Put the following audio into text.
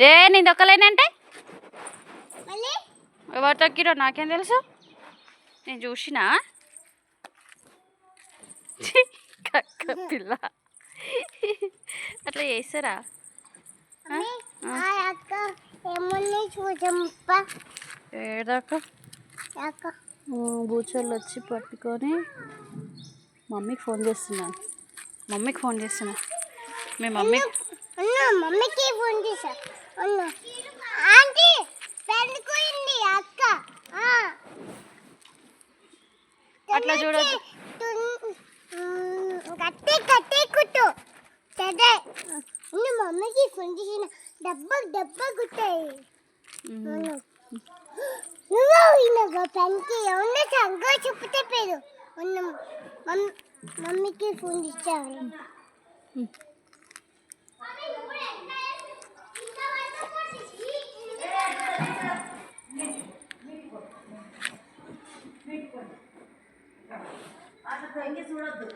ఏ నేను దొక్కలేనంటే ఎవరు తొక్కిరో నాకేం తెలుసు, నేను చూసినా. కక్క పిల్ల అట్లా చేస్తారా? ఏదాకా బూచోళ్ళు వచ్చి పట్టుకొని మమ్మీకి ఫోన్ చేస్తున్నాను. మీ మమ్మీకి ఫోన్ చేసా. అట్లా చూడద్దు. మమ్మీకి ఫోన్ చేసిన డబ్బా గుట్టాయి. పెన్కి ఉన్న సంగ చెప్తే పేరు మమ్మీకి ఫోన్ ఇచ్చాను. చూడద్దు.